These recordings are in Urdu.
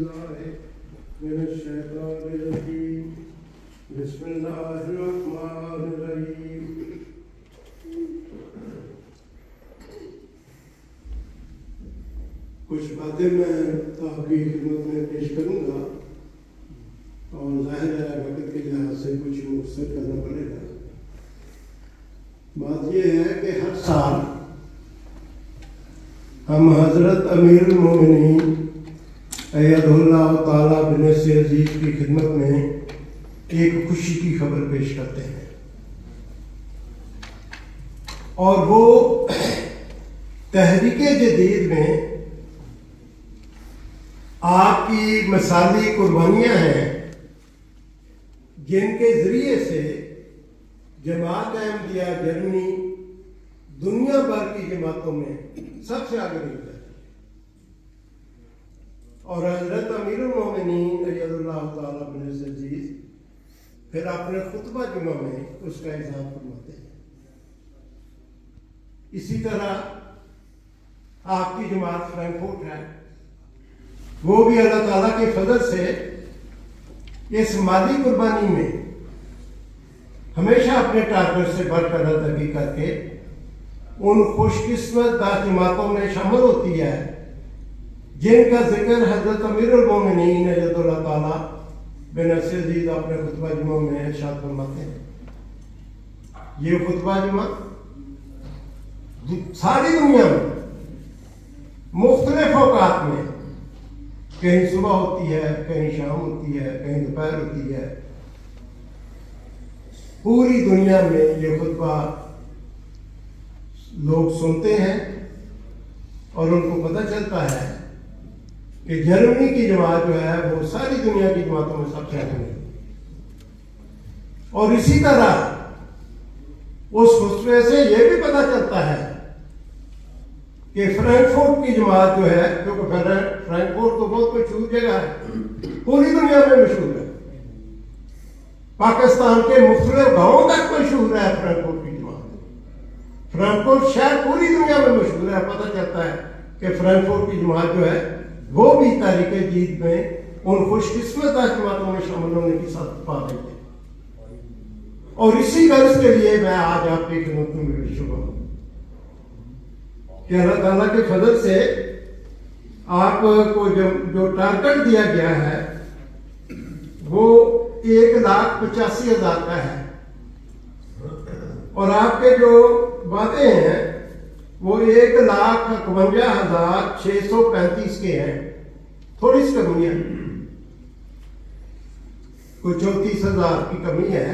بالله من الشيطان الرجيم بسم الله الرحمن الرحيم کچھ باتیں میں آپ کی خدمت میں پیش کروں گا اور ظاہر ہے وقت کے لحاظ سے کچھ مختصر کرنا پڑے گا۔ بات یہ ہے کہ ہر سال ہم حضرت امیر المومنین ایدہ اللہ تعالیٰ بنفس عزیز کی خدمت میں ایک خوشی کی خبر پیش کرتے ہیں، اور وہ تحریک جدید میں آپ کی مثالی قربانیاں ہیں جن کے ذریعے سے جماعت احمدیہ جرمنی دنیا بھر کی جماعتوں میں سب سے آگے نکل جاتی ہے، اور حضرت امیر المومنین ایدہ اللہ تعالیٰ بنفس عزیز پھر اپنے خطبہ جمعہ میں اس کا اظہار فرماتے ہیں۔ اسی طرح آپ کی جماعت فرینکفورٹ ہے، وہ بھی اللہ تعالیٰ کے فضل سے اس مالی قربانی میں ہمیشہ اپنے ٹارگٹ سے بڑھ کر ادائیگی کر کے ان خوش قسمت جماعتوں میں شامل ہوتی ہے جن کا ذکر حضرت امیر المومنین ایدہ اللہ تعالیٰ بنفس عزیز اپنے خطبہ جمعہ میں ارشاد فرماتے ہیں۔ یہ خطبہ جمعہ ساری دنیا میں مختلف اوقات میں کہیں صبح ہوتی ہے، کہیں شام ہوتی ہے، کہیں دوپہر ہوتی ہے، پوری دنیا میں یہ خطبہ لوگ سنتے ہیں اور ان کو پتہ چلتا ہے کہ جرمنی کی جماعت جو ہے وہ ساری دنیا کی جماعتوں میں سب سے آگے ہے۔ اور اسی طرح اس خطبے سے یہ بھی پتہ چلتا ہے کہ فرینکفورٹ کی جماعت جو ہے، کیونکہ فرینکفورٹ تو بہت مشہور جگہ ہے، پوری دنیا میں مشہور ہے، پاکستان کے مختلف گاؤں تک مشہور ہے فرینکفورٹ کی جماعت۔ فرینکفورٹ شہر پوری دنیا میں مشہور ہے، پتہ چلتا ہے کہ فرینکفورٹ کی جماعت جو ہے وہ بھی تحریک جدید میں ان خوش قسمت جماعتوں میں شامل ہونے کی سعادت پا رہی ہے۔ اور اسی غرض کے لیے میں آج آپ کی خدمت میں پیش ہوا ہوں کہ اللہ تعالیٰ کے فضل سے آپ کو جو ٹارگٹ دیا گیا ہے وہ 1,85,000 کا ہے، اور آپ کے جو وعدے ہیں وہ 1,51,635 کے ہیں، تھوڑی سی کمی ہے، کوئی 34,000 کی کمی ہے،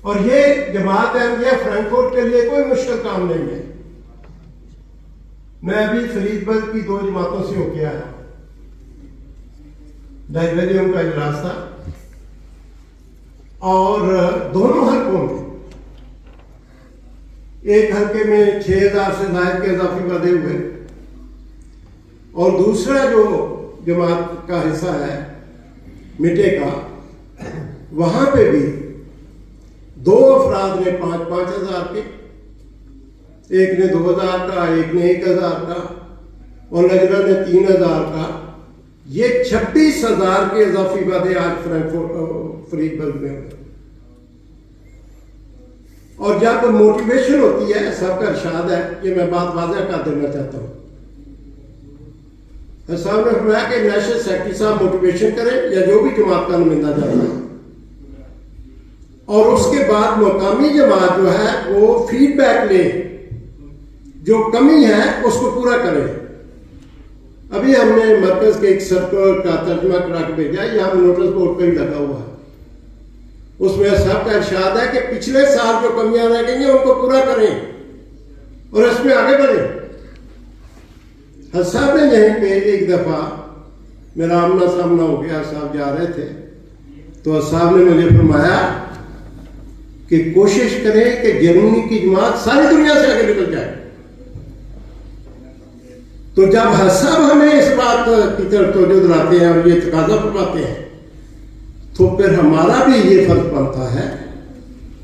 اور یہ جماعت احمدیہ فرینکفورٹ کے لیے کوئی مشکل کام نہیں ہے۔ میں ابھی فریدبرگ کی 2 جماعتوں سے ہو کے آیا، لائبریریوں کا اجلاس تھا، اور دونوں حلقوں میں ایک حلقے میں 6,000 سے زائد کے اضافی وعدے ہوئے، اور دوسرا جو جماعت کا حصہ ہے مٹے کا، وہاں پہ بھی 2 افراد نے 5,000 کے، ایک نے 2,000 کا، ایک نے 1,000 کا، اور لجنہ نے 3,000 کا۔ یہ 26,000 کے اضافی وعدے آج فریدبرگ میں ہوئے، اور جب موٹیویشن ہوتی ہے، سب کا ارشاد ہے، یہ میں بات واضح کر دینا چاہتا ہوں، صاحب نے فرمایا کہ نیشنل سیکرٹری صاحب موٹیویشن کریں یا جو بھی جماعت کا نمائندہ جاتا ہے، اور اس کے بعد مقامی جماعت جو ہے وہ فیڈ بیک لے، جو کمی ہے اس کو پورا کرے۔ ابھی ہم نے مرکز کے ایک سرکل کا ترجمہ کرا کے بھیجا، یہاں نوٹس بورڈ پہ ہی لگا ہوا ہے، اس میں صاحب کا ارشاد ہے کہ پچھلے سال جو کمیاں رہ گئی ہیں ان کو پورا کریں اور اس میں آگے بڑھیں۔ صاحب نے یہیں پہ ایک دفعہ میرا آمنا سامنا ہو گیا، صاحب جا رہے تھے تو صاحب نے مجھے فرمایا کہ کوشش کریں کہ جرمنی کی جماعت ساری دنیا سے آگے نکل جائے۔ تو جب صاحب ہمیں اس بات کی طرف توجہ دلاتے ہیں اور یہ تقاضا فرماتے ہیں تو پھر ہمارا بھی یہ فرض بنتا ہے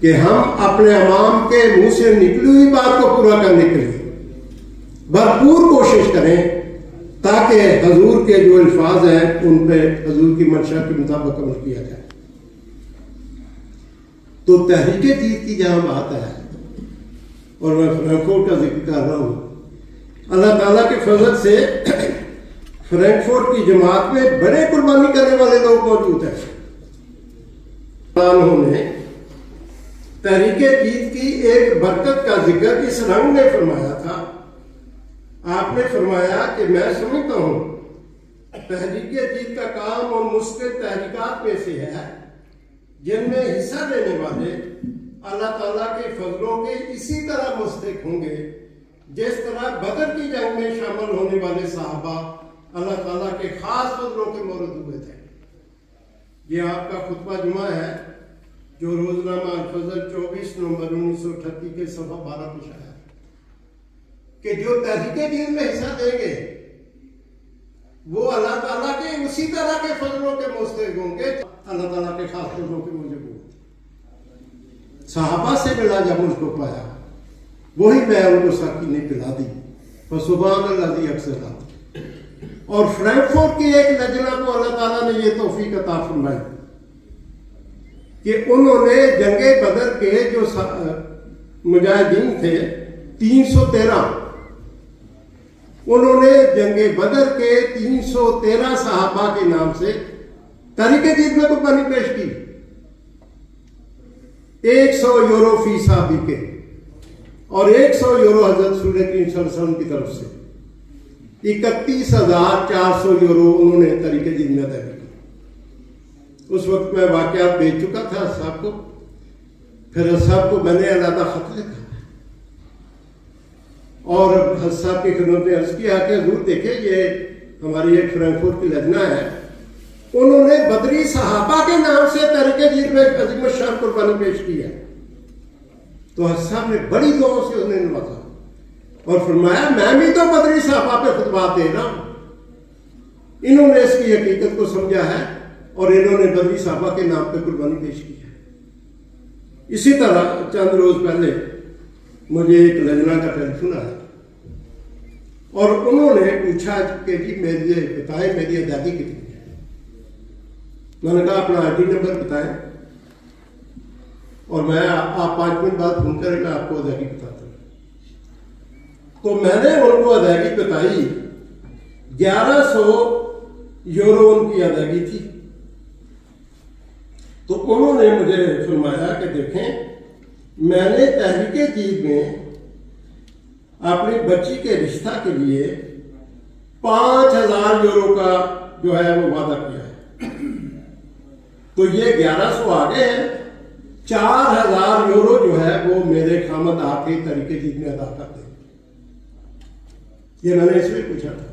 کہ ہم اپنے عوام کے منہ سے نکلی ہوئی بات کو پورا کرنے کے لیے بھرپور کوشش کریں، تاکہ تاکہ حضور کے جو الفاظ ہیں ان پہ حضور کی منشا کے مطابق عمل کیا جائے۔ تو تحریک جیت کی جہاں بات ہے، اور میں فرینکفورٹ کا ذکر کر رہا ہوں، اللہ تعالیٰ کے فضل سے فرینکفورٹ کی جماعت میں بڑے قربانی کرنے والے لوگ موجود ہیں۔ انہوں نے تحریک جیت کی ایک برکت کا ذکر اس رنگ میں فرمایا تھا۔ آپ نے فرمایا کہ میں سمجھتا ہوں تحریک جیت کا کام ان مستقل تحریکات میں سے ہے جن میں حصہ لینے والے اللہ تعالیٰ کے فضلوں کے اسی طرح مستحق ہوں گے جس طرح بدر کی جنگ میں شامل ہونے والے صحابہ اللہ تعالیٰ کے خاص فضلوں کے مورد ہوئے تھے۔ یہ آپ کا خطبہ جمعہ ہے جو روزنامہ الفضل 24 نومبر 1938 کے صفحہ 12 پہ شائع ہے کہ جو تحریک جیت میں حصہ دیں گے وہ اللہ تعالیٰ کے اسی طرح کے فضلوں کے مستحق ہوں گے، اللہ تعالیٰ کے خاص فضلوں کے موجب ہوں گے۔ صحابہ سے ملا جب مجھ کو پایا، وہی میں ان کو ساقی نے پلا دی، فسبحان الذی اکسرا۔ اور فرینکفورٹ کی ایک لجنہ کو اللہ تعالیٰ نے یہ توفیق عطا فرمائی کہ انہوں نے جنگ بدر کے جو مجاہدین تھے 313، انہوں نے جنگ بدر کے 313 صحابہ کے نام سے تحریک جیت میں قربانی پیش کی، 100 یورو فی صحابی کے، اور 100 یورو حضرت رسول کریم صلی اللہ علیہ وسلم کی طرف سے 31,400 یورو انہوں نے تحریک جیت میں ادا کی۔ اس وقت میں واقعات بھیج چکا تھا صاحب کو، پھر صاحب کو میں نے علیحدہ خط لکھا اور صاحب کی خدمت میں عرض کیا کہ حضور دیکھیں یہ ہماری ایک فرینکفورٹ کی لجنہ ہے، انہوں نے بدری صحابہ کے نام سے تحریک جیت میں عظیم الشان قربانی پیش کی ہے۔ تو صاحب نے بڑی دعاؤں سے انہیں نوازا اور فرمایا میں بھی تو بدری صحابہ پہ خطبات دے رہا ہوں۔ انہوں نے اس کی حقیقت کو سمجھا ہے اور انہوں نے بدری صحابہ کے نام پہ قربانی پیش کی ہے۔ اسی طرح چند روز پہلے مجھے ایک لجنہ کا ٹیلی فون آیا اور انہوں نے پوچھا کہ جی میرے بتائیں میری ادائیگی کتنی ہے۔ میں نے کہا اپنا آئی ڈی نمبر بتائیں اور میں آپ 5 منٹ بعد فون کریں میں آپ کو ادائیگی بتاتا ہوں۔ تو میں نے ان کو ادائیگی بتائی، 1100 یورو ان کی ادائیگی تھی۔ تو انہوں نے مجھے فرمایا کہ دیکھیں میں نے تحریک جیت میں اپنی بچی کے رشتہ کے لیے 5000 یورو کا جو ہے وہ وعدہ کیا ہے، تو یہ 1100 آگے ہیں، 4000 یورو جو ہے وہ میرے خامد آ کے تحریک جیت میں ادا کر دیں۔ یہ میں نے اس میں پوچھا تھا،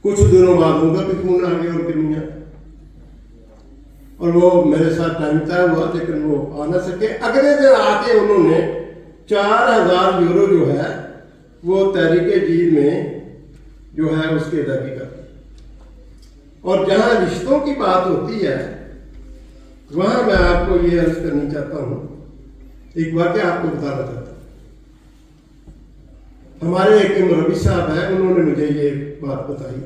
کچھ دنوں بعد ان کا بھی فون آ گیا اور میاں، اور وہ میرے ساتھ ٹائم طے ہوا لیکن وہ آ نہ سکے۔ اگلے دن آ کے انہوں نے 4000 یورو جو ہے وہ تحریک جیت میں جو ہے اس کی ادائیگی کر دی۔ اور جہاں رشتوں کی بات ہوتی ہے وہاں میں آپ کو یہ عرض کرنا چاہتا ہوں، ایک واقعہ آپ کو بتانا چاہتا ہوں۔ ہمارے ایک مربی صاحب ہیں، انہوں نے مجھے یہ بات بتائی،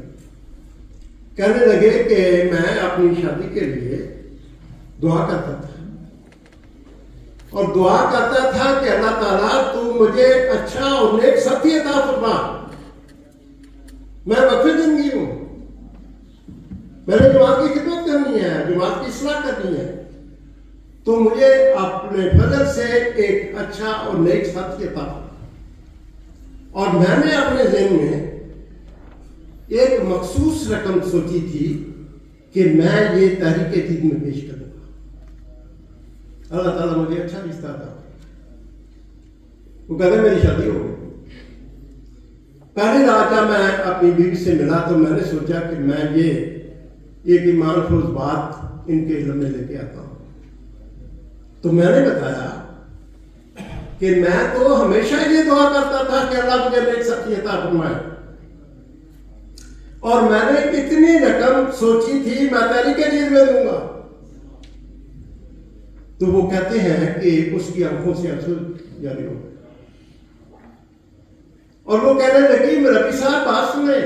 کہنے لگے کہ میں اپنی شادی کے لیے دعا کرتا تھا اور دعا کرتا تھا کہ اللہ تعالیٰ تو مجھے اچھا اور نیک ساتھی عطا فرما، میں وقف زندگی ہوں، میں نے جماعت کی خدمت کرنی ہے، جماعت کی اصلاح کرنی ہے، تو مجھے اپنے فضل سے ایک اچھا اور نیک ساتھی عطا فرما۔ اور میں نے اپنے ذہن میں ایک مخصوص رقم سوچی تھی کہ میں یہ تحریک جیت میں پیش کروں گا، اللہ تعالیٰ مجھے اچھا رشتہ تھا۔ وہ کہتے میری شادی ہو گئی۔ پہلی رات جب میں اپنی بیوی سے ملا تو میں نے سوچا کہ میں یہ ایک ایمان فروز بات ان کے علم میں لے کے آتا ہوں۔ تو میں نے بتایا کہ میں تو ہمیشہ یہ دعا کرتا تھا کہ اللہ مجھے نیک ساتھی عطا فرمائے، اور میں نے اتنی رقم سوچی تھی میں تحریک جیت میں دوں گا۔ تو وہ کہتے ہیں کہ اس کی آنکھوں سے آنسو جاری ہو گئے اور وہ کہنے لگی مربی صاحب بات سنیں،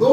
2